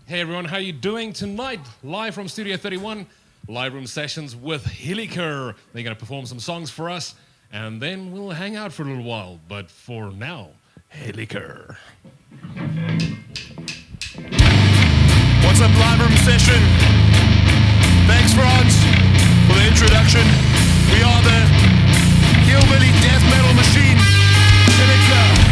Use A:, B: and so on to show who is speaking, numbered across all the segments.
A: Hey everyone, how you doing tonight? Live from Studio 31, live room sessions with Hilliker. They're going to perform some songs for us, and then we'll hang out for a little while. But for now, Hilliker.
B: What's up, live room session? Thanks, Franz, for the introduction. We are the hillbilly death metal machine, Hilliker.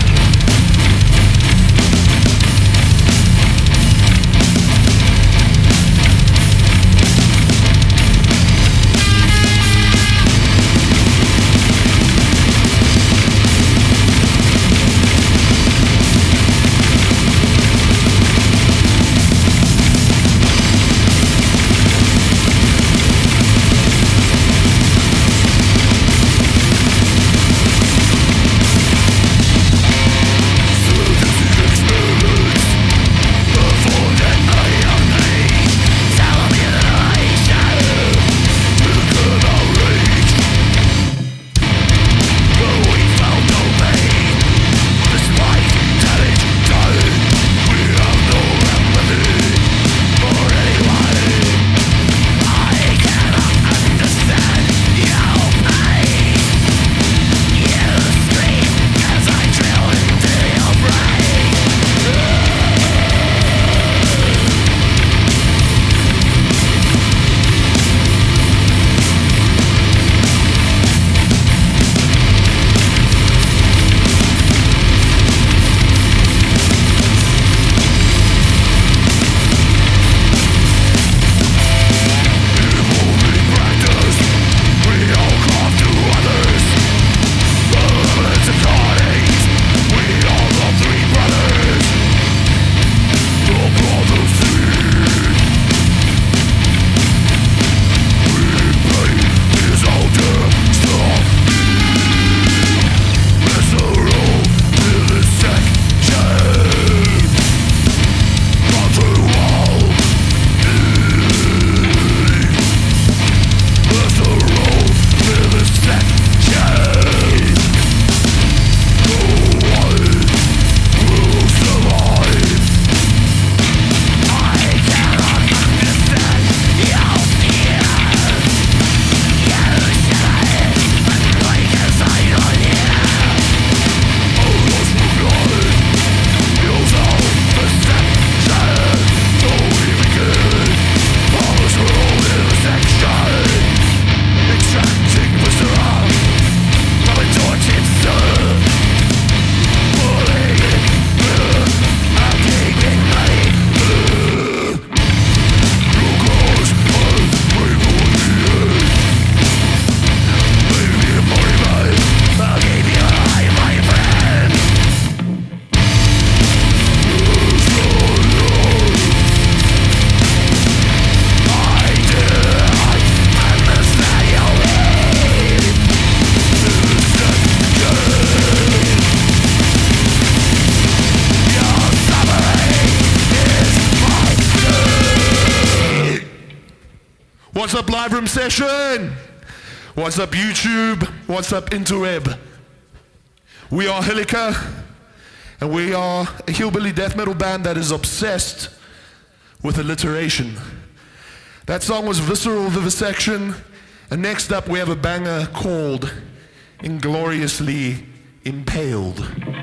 B: What's up, live room session? What's up, YouTube? What's up, interweb? We are Hilliker, and we are a hillbilly death metal band that is obsessed with alliteration. That song was Visceral Vivisection, and next up we have a banger called Ingloriously Impaled.
C: We'll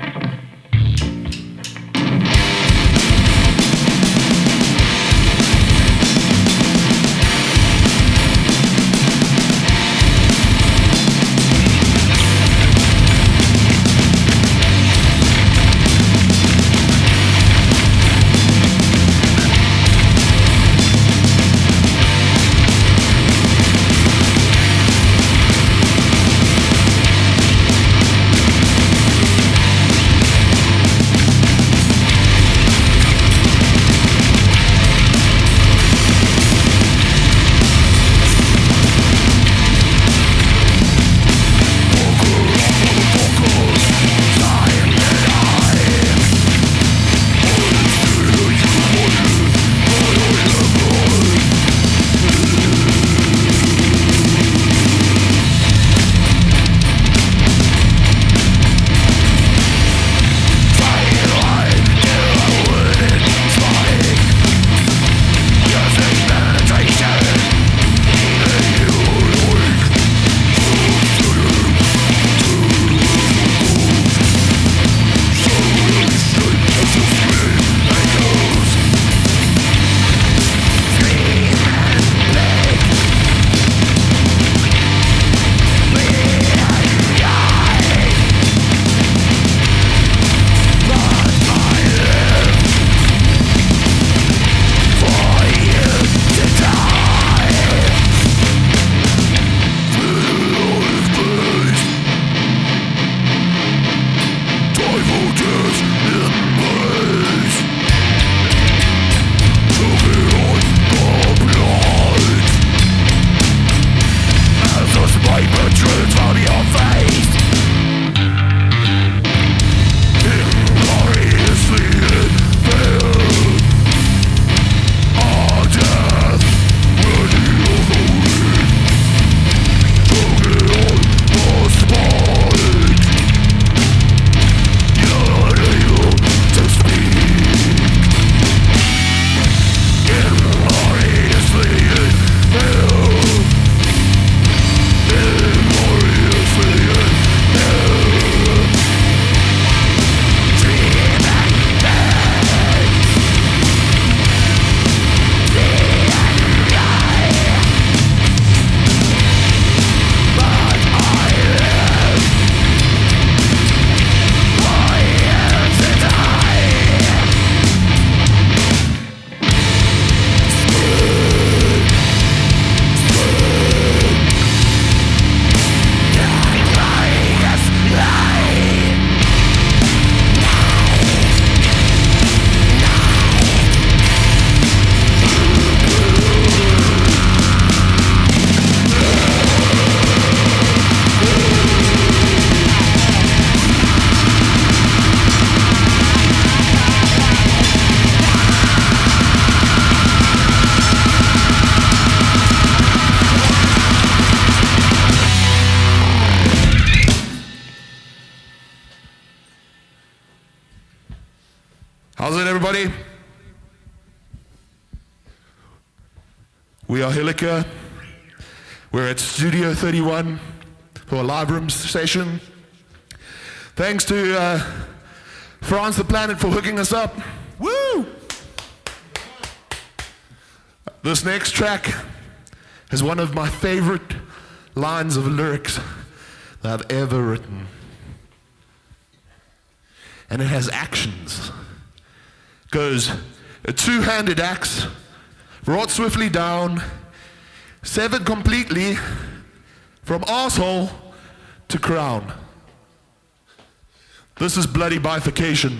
B: How's it, everybody? We are Hilliker. We're at Studio 31 for a live room session. Thanks to France the Planet for hooking us up. Woo! This next track is one of my favorite lines of lyrics that I've ever written. And it has actions. It goes, a two-handed axe, brought swiftly down, severed completely from arsehole to crown. This is bloody bifurcation.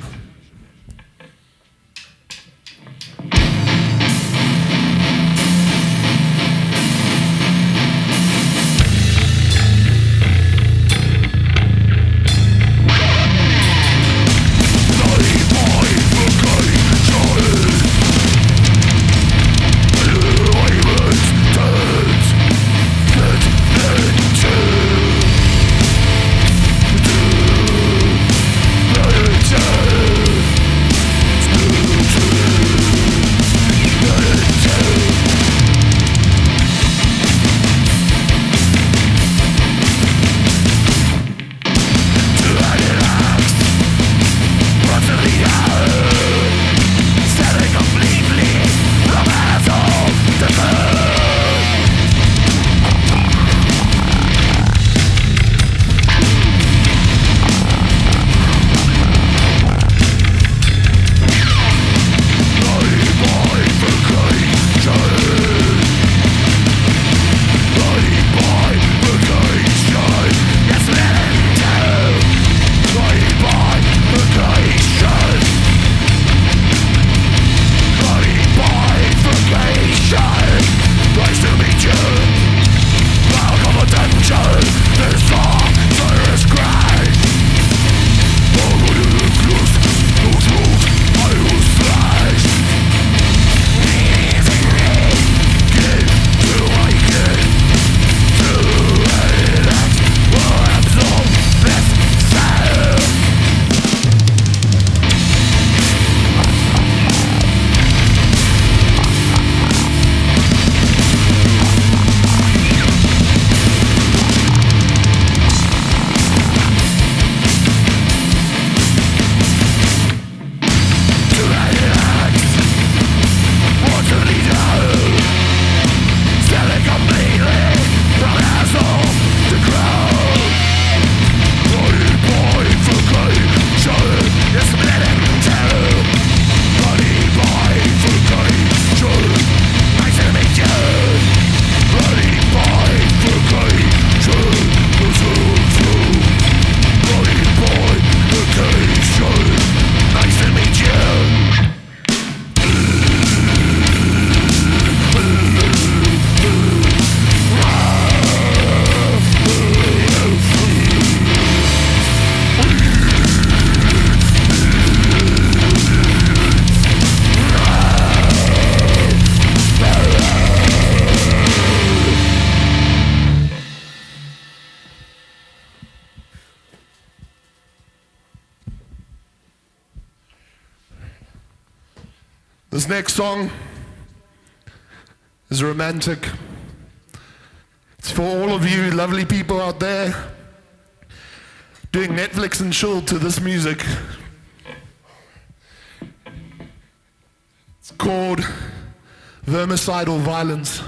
B: This next song is romantic. It's for all of you lovely people out there doing Netflix and chill to this music. It's called Vermicidal Violence.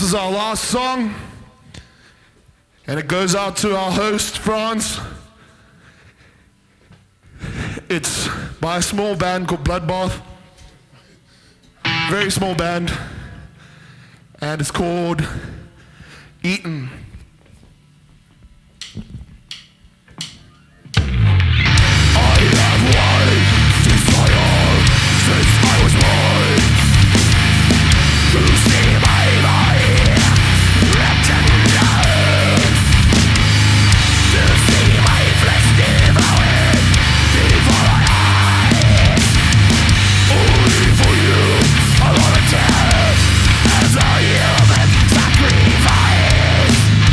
B: is our last song. And it goes out to our host, Franz. It's by a small band called Bloodbath. Very small band. And it's called Eaten.
C: As a human sacrifice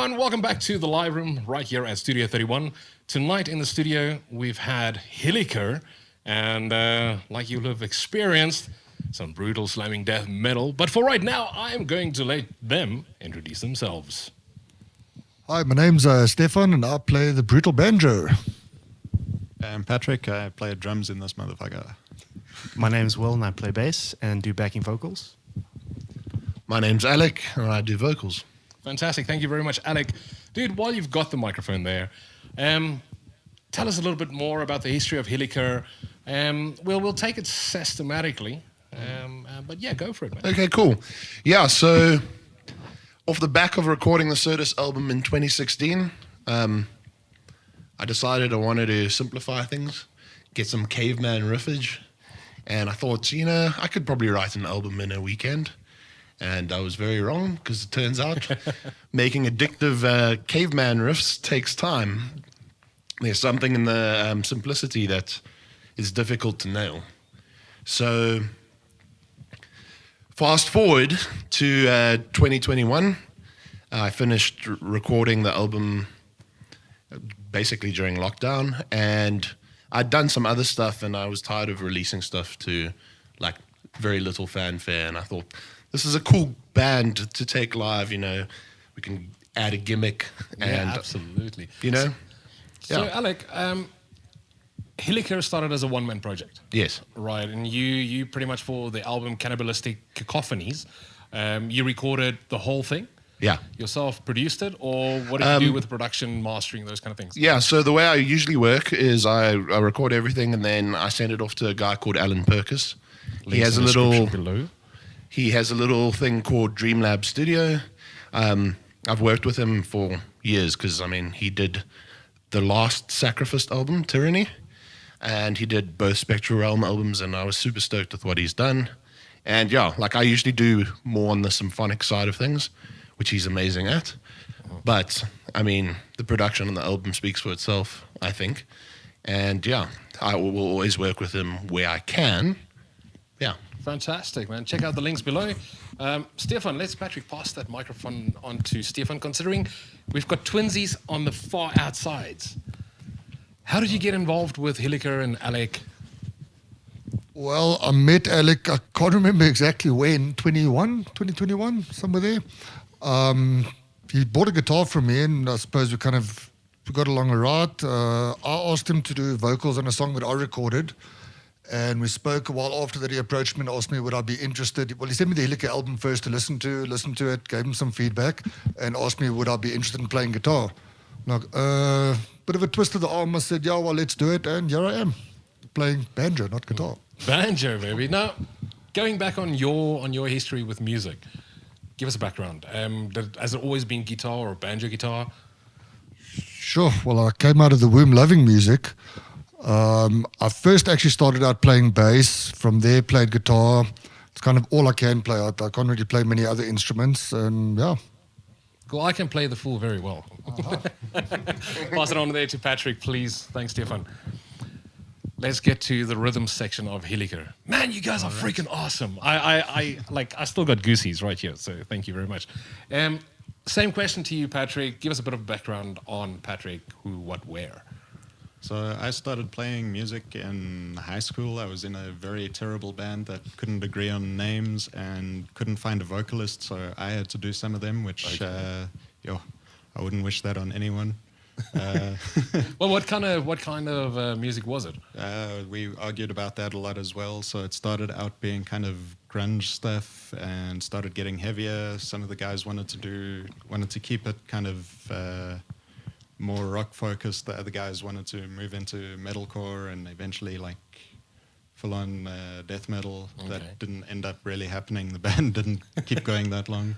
A: everyone, welcome back to the live room right here at Studio 31. Tonight in the studio, we've had Hilliker, and like you'll have experienced, some brutal slamming death metal. But for right now, I'm going to let them introduce themselves.
C: Hi, my name's Stefan, and I play the brutal banjo.
D: I'm Patrick. I play drums in this motherfucker.
E: My name's Will, and I play bass and do backing vocals.
B: My name's Alec, and I do vocals.
A: Fantastic. Thank you very much, Alec. Dude, while you've got the microphone there, tell us a little bit more about the history of Hilliker. We'll take it systematically. But yeah, go for it, man.
B: Okay, cool. Yeah, so off the back of recording the Certus album in 2016, I decided I wanted to simplify things, get some caveman riffage, and I thought, I could probably write an album in a weekend. And I was very wrong, because it turns out making addictive caveman riffs takes time. There's something in the simplicity that is difficult to nail. So fast forward to 2021, I finished recording the album basically during lockdown, and I'd done some other stuff, and I was tired of releasing stuff to like very little fanfare, and I thought, this is a cool band to take live, we can add a gimmick. And,
A: absolutely.
B: So,
A: Alec, Hilliker started as a one-man project.
B: Yes.
A: Right, and you pretty much for the album Cannibalistic Cacophonies, you recorded the whole thing?
B: Yeah.
A: Yourself produced it, or what did you do with production, mastering, those kind of things?
B: Yeah, so the way I usually work is I record everything, and then I send it off to a guy called Alan Perkis. He has a little...
A: below.
B: He has a little thing called Dreamlab Studio. I've worked with him for years because, he did the last Sacrificed album, Tyranny, and he did both Spectral Realm albums, and I was super stoked with what he's done. And yeah, I usually do more on the symphonic side of things, which he's amazing at. But, the production on the album speaks for itself, I think. And yeah, I will always work with him where I can. Yeah.
A: Fantastic, man. Check out the links below. Stefan, let's, Patrick, pass that microphone on to Stefan, considering we've got twinsies on the far outsides. How did you get involved with Hilliker and Alec?
C: Well, I met Alec, I can't remember exactly when, 2021, somewhere there. He bought a guitar from me, and I suppose we got along all right. I asked him to do vocals on a song that I recorded. And we spoke a while after that. He approached me and asked me would I be interested. Well, he sent me the Hilliker album first to listen to it, gave him some feedback, and asked me would I be interested in playing guitar. Bit of a twist of the arm. I said, yeah, well, let's do it. And here I am, playing banjo, not guitar.
A: Banjo, baby. Now, going back on your history with music, give us a background. Has it always been guitar or banjo guitar?
C: Sure. Well, I came out of the womb loving music. I first actually started out playing bass. From there, played guitar. It's kind of all I can play. I can't really play many other instruments, and yeah.
A: Well, I can play the fool very well. Pass it on there to Patrick, please. Thanks, Stefan. Let's get to the rhythm section of Hilliker. Man, you guys are freaking awesome. I still got goosies right here, so thank you very much. Same question to you, Patrick. Give us a bit of background on Patrick, who, what, where.
D: So I started playing music in high school. I was in a very terrible band that couldn't agree on names and couldn't find a vocalist, so I had to do some of them, which, I wouldn't wish that on anyone.
A: Well, what kind of music was it?
D: We argued about that a lot as well. So it started out being kind of grunge stuff and started getting heavier. Some of the guys wanted to keep it kind of more rock focused. The other guys wanted to move into metalcore and eventually full on death metal.
A: Okay.
D: That didn't end up really happening. The band didn't keep going that long.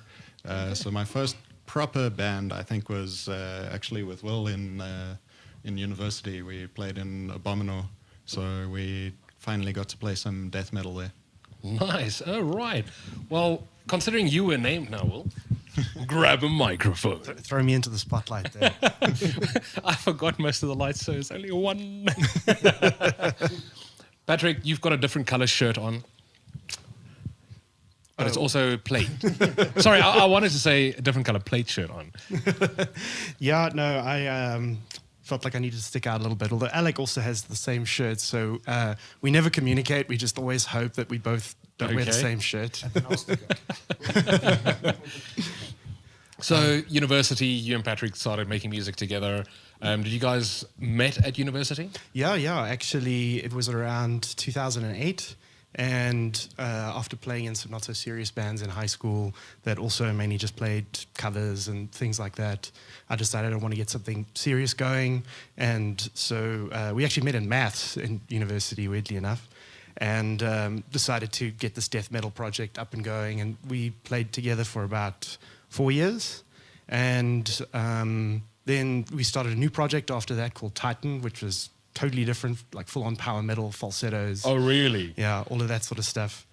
D: So my first proper band, I think, was actually with Will in university. We played in Abomino, so we finally got to play some death metal there.
A: Nice. All right. Well, considering you were named now, Will, grab a microphone.
E: Throw me into the spotlight there.
A: I forgot most of the lights, so it's only one. Patrick, you've got a different color shirt on. but it's also plate. Sorry, I wanted to say a different color plate shirt on.
E: Yeah, no, I felt like I needed to stick out a little bit. Although Alec also has the same shirt, so we never communicate. We just always hope that we both don't wear the same shirt.
A: So, university, you and Patrick started making music together. Did you guys met at university?
E: Yeah. Actually, it was around 2008. And after playing in some not so serious bands in high school that also mainly just played covers and things like that, I decided I want to get something serious going. And so we actually met in maths in university, weirdly enough, and decided to get this death metal project up and going. And we played together for about 4 years. And then we started a new project after that called Titan, which was totally different, like full-on power metal, falsettos.
A: Oh, really?
E: Yeah, all of that sort of stuff.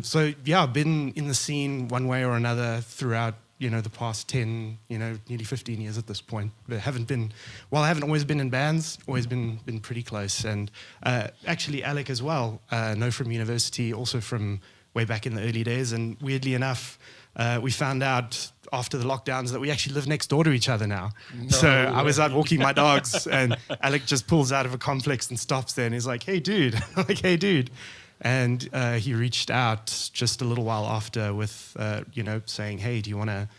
E: So, yeah, I've been in the scene one way or another throughout, the past 10, nearly 15 years at this point. But I haven't always been in bands, always been pretty close. And actually, Alec as well, know from university, also from way back in the early days. And weirdly enough, we found out after the lockdowns that we actually live next door to each other now. So I was out walking my dogs and Alec just pulls out of a complex and stops there and he's like, hey, dude. I'm like, hey, dude. And he reached out just a little while after with, saying, hey, do you want to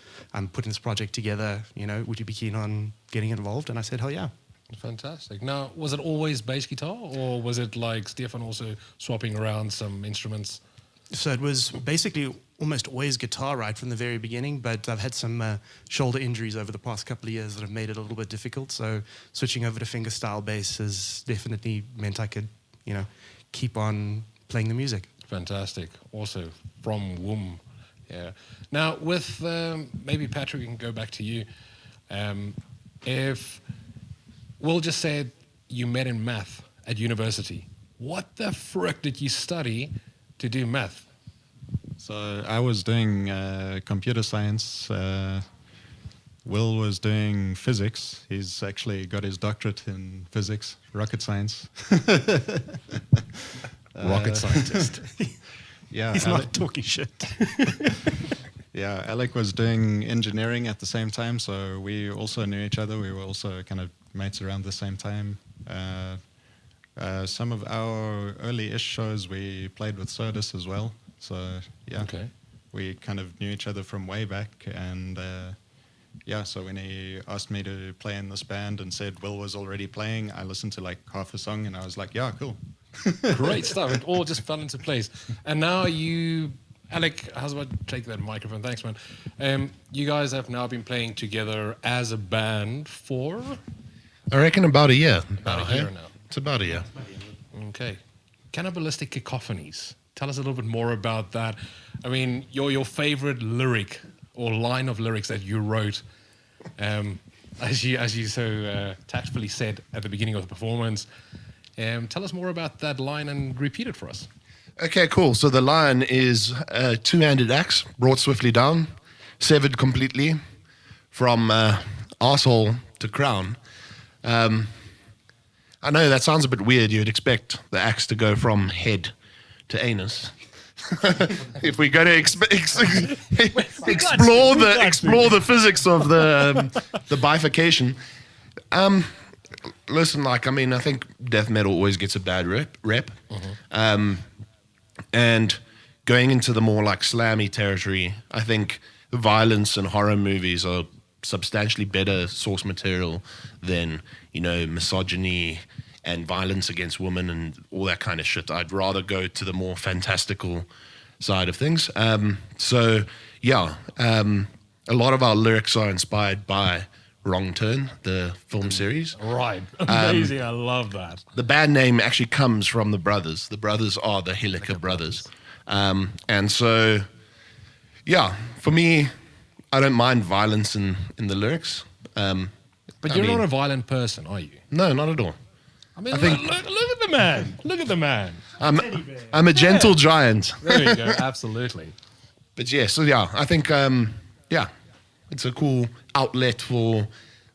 E: put this project together? Would you be keen on getting involved? And I said, hell yeah.
A: Fantastic. Now, was it always bass guitar or was it like Stefan also swapping around some instruments?
E: So it was basically almost always guitar right from the very beginning, but I've had some shoulder injuries over the past couple of years that have made it a little bit difficult. So switching over to fingerstyle bass has definitely meant I could, keep on playing the music.
A: Fantastic. Also from womb. Yeah. Now with maybe Patrick, we can go back to you. If Will just said you met in math at university, what the frick did you study to do math?
D: So I was doing computer science. Will was doing physics. He's actually got his doctorate in physics, rocket science.
A: Rocket scientist.
D: Yeah,
E: He's not talking shit.
D: Yeah, Alec was doing engineering at the same time, so we also knew each other. We were also kind of mates around the same time. Some of our early-ish shows we played with Sodus as well. So, yeah, we kind of knew each other from way back. And, so when he asked me to play in this band and said Will was already playing, I listened to like half a song and I was like, yeah, cool.
A: Great stuff. It all just fell into place. And now Alec, how's about take that microphone? Thanks, man. You guys have now been playing together as a band for?
B: I reckon about a year.
A: About a year now.
B: It's about a year.
A: Okay. Cannibalistic Cacophonies. Tell us a little bit more about that. I mean, your favorite lyric or line of lyrics that you wrote, as you so tactfully said at the beginning of the performance. Tell us more about that line and repeat it for us.
B: Okay, cool. So the line is a two-handed axe brought swiftly down, severed completely from arsehole to crown. I know that sounds a bit weird. You'd expect the axe to go from head to anus. If we're going to explore the physics of the bifurcation. Listen, I think death metal always gets a bad rep.
A: Mm-hmm.
B: And going into the more like slammy territory, I think violence and horror movies are substantially better source material than, misogyny and violence against women and all that kind of shit. I'd rather go to the more fantastical side of things. A lot of our lyrics are inspired by Wrong Turn, the film series.
A: Right. Amazing. I love that.
B: The band name actually comes from the brothers. The brothers are the Hilliker brothers. And so, for me, I don't mind violence in the lyrics.
A: But you're not a violent person, are you?
B: No, not at all.
A: I mean, look at the man. Look at the man.
B: I'm a gentle giant.
A: There you go. Absolutely.
B: But I think, it's a cool outlet for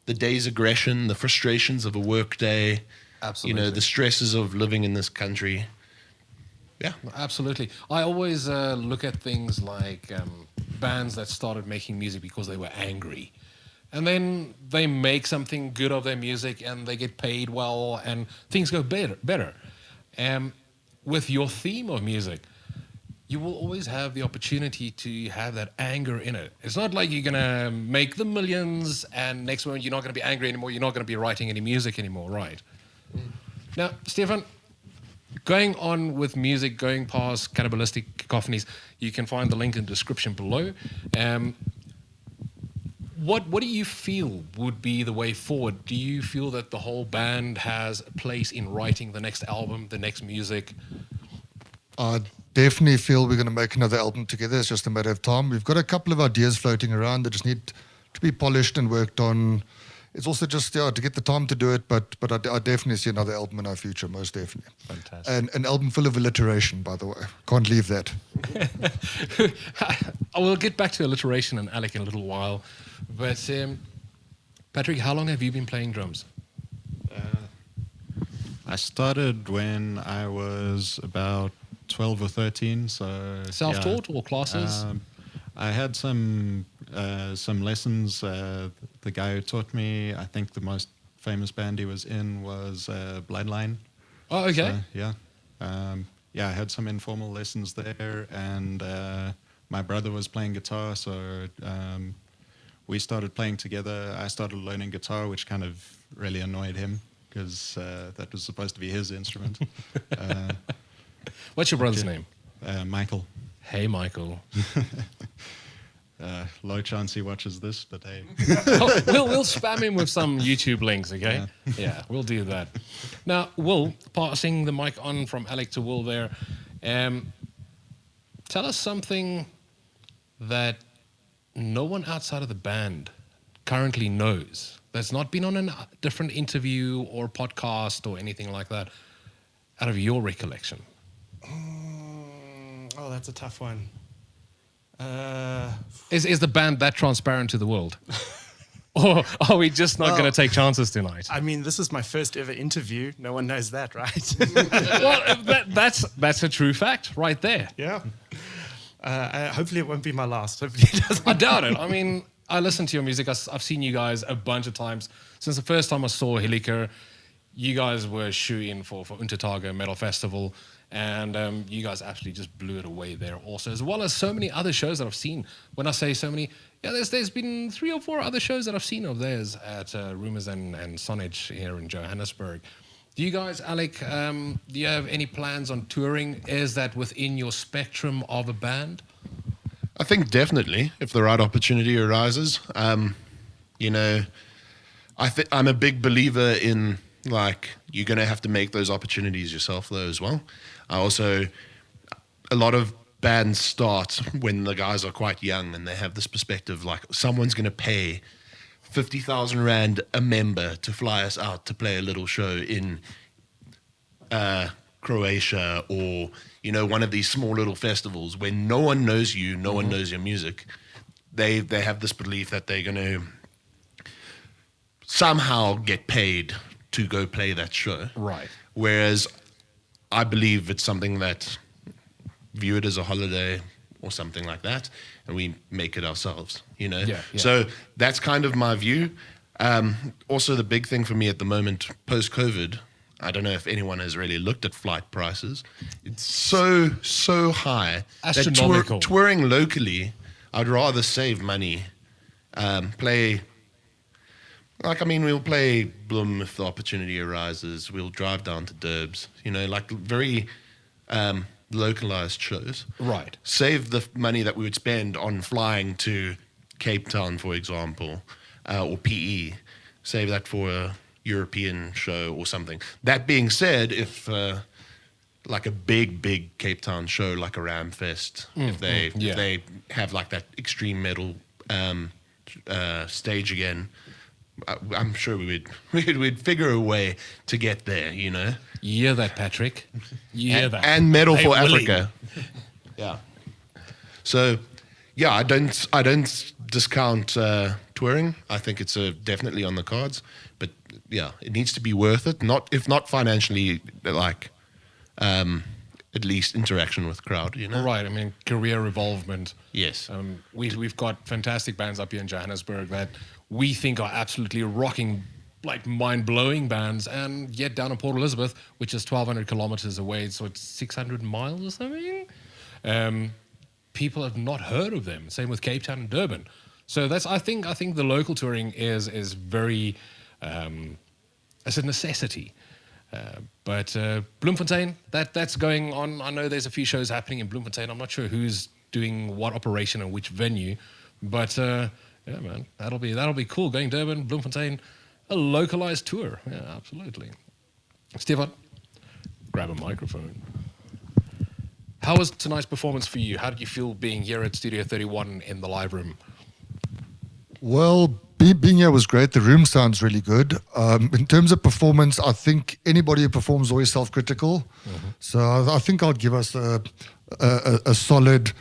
B: the day's aggression, the frustrations of a work day.
A: Absolutely.
B: The stresses of living in this country. Yeah.
A: Absolutely. I always look at things like bands that started making music because they were angry. And then they make something good of their music and they get paid well and things go better. With your theme of music, you will always have the opportunity to have that anger in it. It's not like you're going to make the millions and next moment you're not going to be angry anymore, you're not going to be writing any music anymore, right? Now, Stefan, going on with music, going past Cannibalistic Cacophonies, you can find the link in the description below. What do you feel would be the way forward? Do you feel that the whole band has a place in writing the next album, the next music?
C: I definitely feel we're going to make another album together. It's just a matter of time. We've got a couple of ideas floating around that just need to be polished and worked on. It's also just to get the time to do it, but I definitely see another album in our future, most definitely.
A: Fantastic.
C: And an album full of alliteration, by the way. Can't leave that.
A: I will get back to alliteration and Alec in a little while. But Patrick, how long have you been playing drums?
D: I started when I was about 12 or 13. So
A: Self-taught or classes?
D: I had some lessons. The guy who taught me, I think the most famous band he was in was Bloodline.
A: Oh, okay.
D: So, I had some informal lessons there, and my brother was playing guitar, so we started playing together. I started learning guitar, which kind of really annoyed him because that was supposed to be his instrument.
A: What's your brother's name?
D: Michael.
A: Hey, Michael.
D: Low chance he watches this, but hey.
A: We'll spam him with some YouTube links, okay? Yeah, we'll do that. Now, Will, passing the mic on from Alec to Will there, tell us something that no one outside of the band currently knows, that's not been on a different interview or podcast or anything like that, out of your recollection.
E: Oh, that's a tough one.
A: Is the band that transparent to the world? Or are we just not going to take chances tonight?
E: I mean, this is my first ever interview. No one knows that, right?
A: Well, that's a true fact right there.
E: Yeah. Hopefully it won't be my last. Hopefully it doesn't.
A: I doubt it. I mean, I listen to your music. I've seen you guys a bunch of times. Since the first time I saw Hilliker, you guys were shoe-in for Untertage Metal Festival. And you guys absolutely just blew it away there also, as well as so many other shows that I've seen. When I say so many, there's been 3 or 4 other shows that I've seen of theirs at Rumors and Sonnage here in Johannesburg. Do you guys, Alec, do you have any plans on touring? Is that within your spectrum of a band?
B: I think definitely, if the right opportunity arises. You know, I'm a big believer in, like, you're going to have to make those opportunities yourself, though, as well. A lot of bands start when the guys are quite young and they have this perspective, like, someone's going to pay 50,000 Rand a member to fly us out to play a little show in Croatia or, you know, one of these small little festivals where no one knows you, no one knows your music. They have this belief that they're going to somehow get paid to go play that show.
A: Right.
B: Whereas I believe it's something that view it as a holiday or something like that, and we make it ourselves, you know?
A: Yeah.
B: So that's kind of my view. Also, the big thing for me at the moment, post-COVID, I don't know if anyone has really looked at flight prices. It's so high.
A: Astronomical.
B: That touring locally, I'd rather save money, play... Like, I mean, we'll play Bloem if the opportunity arises. We'll drive down to Durbs, you know, like very localized shows.
A: Right.
B: Save the money that we would spend on flying to Cape Town, for example, or PE. Save that for a European show or something. That being said, if like a big Cape Town show, like a Ramfest, if they have like that extreme metal stage again, I'm sure we'd figure a way to get there, you know.
A: You hear that, Patrick? You hear that?
B: And Metal
A: Hey,
B: for
A: Willie.
B: Africa. Yeah. So, yeah, I don't discount touring. I think it's definitely on the cards, but yeah, it needs to be worth it. If not financially, like at least interaction with crowd, you know?
A: Right, I mean, career involvement.
B: Yes.
A: We've got fantastic bands up here in Johannesburg that we think are absolutely rocking, like mind-blowing bands, and yet down in Port Elizabeth, which is 1,200 kilometers away, so it's 600 miles or something. People have not heard of them. Same with Cape Town and Durban. So that's I think the local touring is very it's a necessity. But Bloemfontein, that's going on. I know there's a few shows happening in Bloemfontein. I'm not sure who's doing what operation and which venue, but yeah, man, that'll be cool. Going Durban, Bloemfontein, a localized tour. Yeah, absolutely. Stefan, grab a microphone. How was tonight's performance for you? How did you feel being here at Studio 31 in the live room?
C: Well, being here was great. The room sounds really good. In terms of performance, I think anybody who performs is always self-critical. So I think I'll give us a solid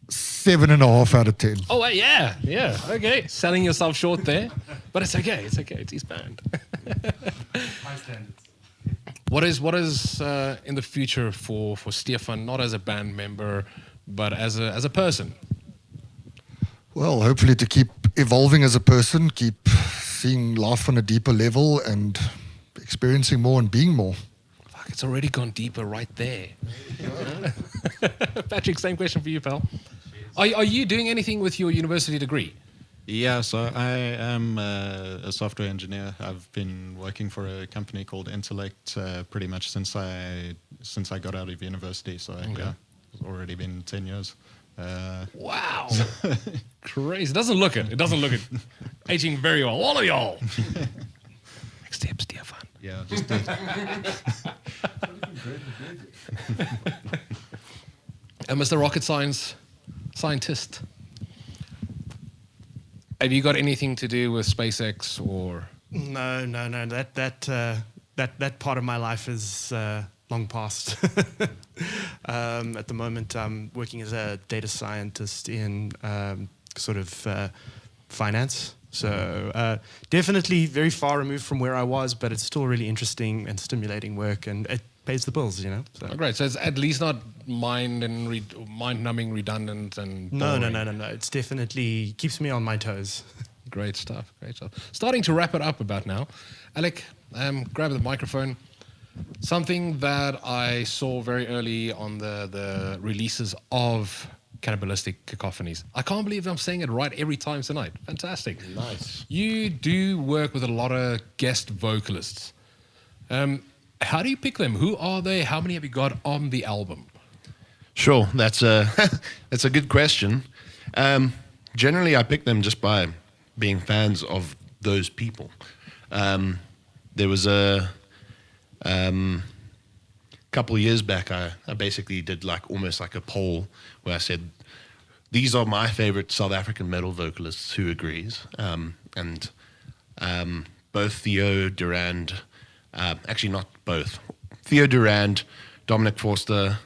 C: 7.5 out of 10.
A: Oh, yeah, okay. Selling yourself short there, but it's okay. It's his band.
E: High standards.
A: What is in the future for Stefan, not as a band member, but as a person?
C: Well, hopefully to keep evolving as a person, keep seeing life on a deeper level and experiencing more and being more.
A: Fuck, it's already gone deeper right there. Patrick, same question for you, pal. Are you doing anything with your university degree?
D: Yeah, so I am a software engineer. I've been working for a company called Intellect pretty much since I got out of university. So yeah, it's already been 10 years.
A: Wow, crazy! It doesn't look it. Aging very well, all of y'all. Next step, Stefan.
D: Yeah, just
A: And Mr. Rocket Scientist. Have you got anything to do with SpaceX or?
E: No. That part of my life is long past. At the moment, I'm working as a data scientist in finance. So definitely very far removed from where I was, but it's still really interesting and stimulating work, and it pays the bills, you know. So.
A: Oh, great. So it's at least not mind-numbing, redundant, and
E: No.
A: boring.
E: It's definitely keeps me on my toes.
A: Great stuff. Starting to wrap it up about now. Alec, grab the microphone. Something that I saw very early on the releases of Cannibalistic Cacophonies. I can't believe I'm saying it right every time tonight. Fantastic.
B: Nice.
A: You do work with a lot of guest vocalists. How do you pick them? Who are they? How many have you got on the album?
B: Sure, that's a good question. Generally, I pick them just by being fans of those people. There was a couple of years back, I basically did almost like a poll where I said, these are my favorite South African metal vocalists, who agrees? And both Theo Durand, actually not both, Theo Durand, Dominic Forster,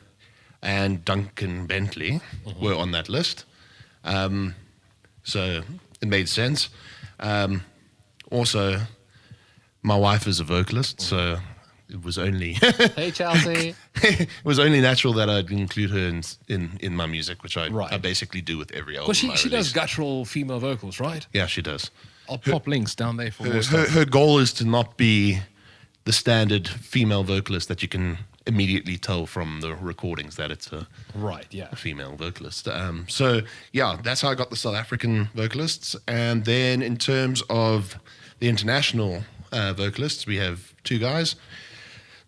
B: and Duncan Bentley were on that list. So it made sense. Also, my wife is a vocalist, so it was only
A: Hey, Chelsea.
B: it was only natural that I'd include her in my music, which I
A: Right.
B: basically do with every album.
A: Well, she
B: I
A: does
B: release.
A: guttural female vocals, right?
B: Yeah, she does.
A: I'll pop links down there for more
B: Her,
A: stuff.
B: her goal is to not be the standard female vocalist that you can immediately tell from the recordings that it's a
A: Right, yeah.
B: female vocalist. So yeah, that's how I got the South African vocalists. And then in terms of the international vocalists, we have two guys.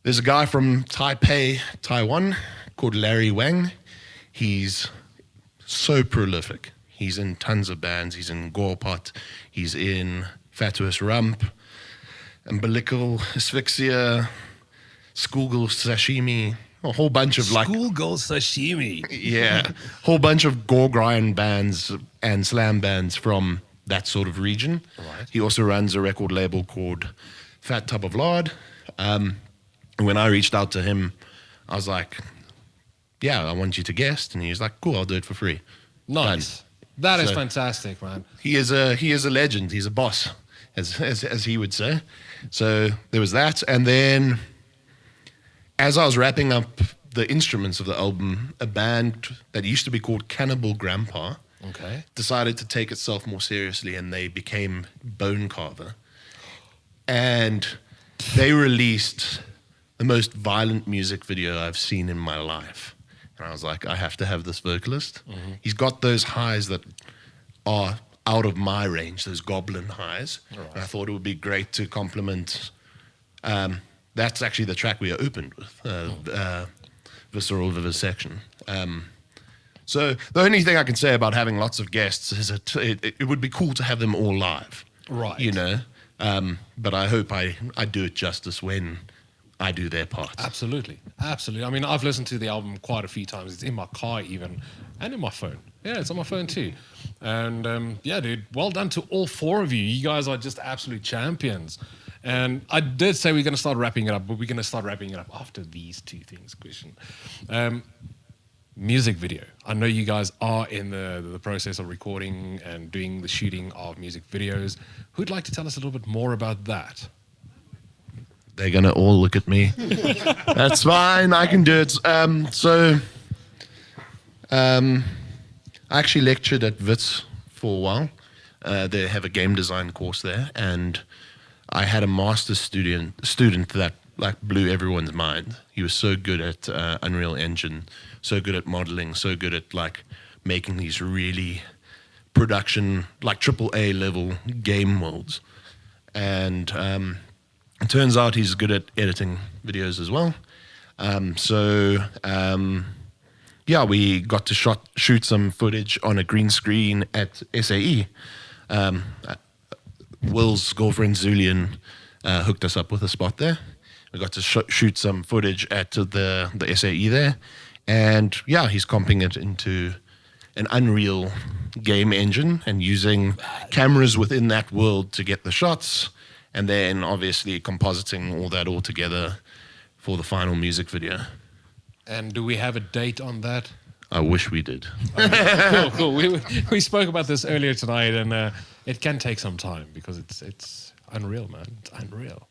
B: There's a guy from Taipei, Taiwan, called Larry Wang. He's so prolific. He's in tons of bands. He's in Gorpot. He's in Fatuous Rump, Umbilical Asphyxia, Schoolgirl Sashimi, a whole bunch of
A: Schoolgirl Sashimi.
B: yeah, whole bunch of gore grind bands and slam bands from that sort of region.
A: Right.
B: He also runs a record label called Fat Tub of Lard. And when I reached out to him, I was like, yeah, I want you to guest. And he was like, cool, I'll do it for free.
A: Nice. That is
B: So-
A: fantastic, man.
B: He is a legend. He's a boss, as he would say. So there was that. And then as I was wrapping up the instruments of the album, a band that used to be called Cannibal Grandpa
A: Okay.
B: decided to take itself more seriously, and they became Bone Carver. And they released the most violent music video I've seen in my life. And I was like, I have to have this vocalist. He's got those highs that are out of my range, those goblin highs.
A: Right.
B: And I thought it would be great to complement. That's actually the track we opened with, Visceral Vivisection. So the only thing I can say about having lots of guests is that it would be cool to have them all live.
A: Right.
B: You know? But I hope I do it justice when I do their part.
A: Absolutely. Absolutely. I mean, I've listened to the album quite a few times. It's in my car even, and in my phone. Yeah, it's on my phone too. And yeah, dude, well done to all four of you. You guys are just absolute champions. And I did say we're going to start wrapping it up, but we're going to start wrapping it up after these two things, Christian. Music video. I know you guys are in the process of recording and doing the shooting of music videos. Who'd like to tell us a little bit more about that?
B: They're going to all look at me. That's fine. I can do it. I actually lectured at Wits for a while. They have a game design course there, and I had a master's student that like blew everyone's mind. He was so good at Unreal Engine, so good at modeling, so good at like making these really production, like AAA level game worlds. And it turns out he's good at editing videos as well. Yeah, we got to shoot some footage on a green screen at SAE. Will's girlfriend Zulian hooked us up with a spot there. We got to shoot some footage at the SAE there. And yeah, he's comping it into an Unreal game engine and using cameras within that world to get the shots, and then obviously compositing all that all together for the final music video.
A: And do we have a date on that?
B: I wish we did.
A: Cool. We spoke about this earlier tonight, and it can take some time because it's unreal, man. It's unreal.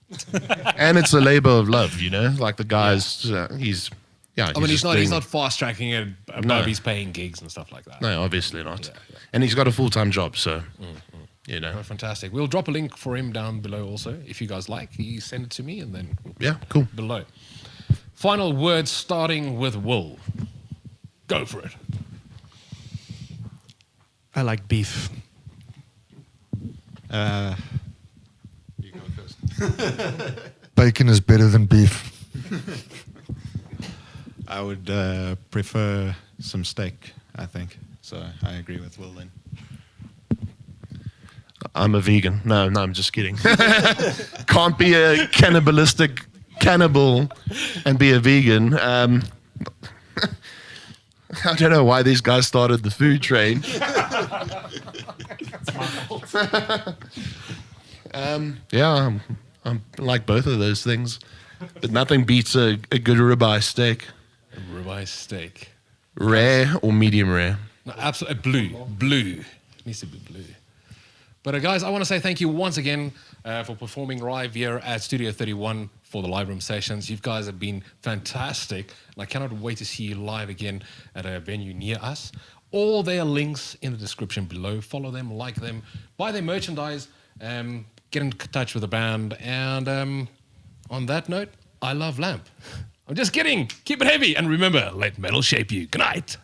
B: And it's a labor of love, you know? Like the guy's, he's
A: not fast tracking it above
B: No.
A: he's paying gigs and stuff like that.
B: No, obviously not.
A: Yeah.
B: And he's got a full-time job, so, you know.
A: Oh, fantastic. We'll drop a link for him down below also. If you guys like, you send it to me and then
B: Yeah, cool.
A: below. Final words starting with Will. Go for it.
E: I like beef.
D: You go first.
C: Bacon is better than beef.
D: I would prefer some steak, I think. So I agree with Will then.
B: I'm a vegan. No, I'm just kidding. Can't be a cannibalistic cannibal and be a vegan. I don't know why these guys started the food train. Yeah, I'm like both of those things, but nothing beats a good ribeye steak.
A: A ribeye steak.
B: Rare or medium rare?
A: No, absolutely. Blue. It needs to be blue. But guys, I want to say thank you once again for performing live here at Studio 31 for the live room sessions. You guys have been fantastic, and I cannot wait to see you live again at a venue near us. All their links in the description below. Follow them, like them, buy their merchandise, get in touch with the band. And on that note, I love Lamp. I'm just kidding. Keep it heavy, and remember, let metal shape you. Good night.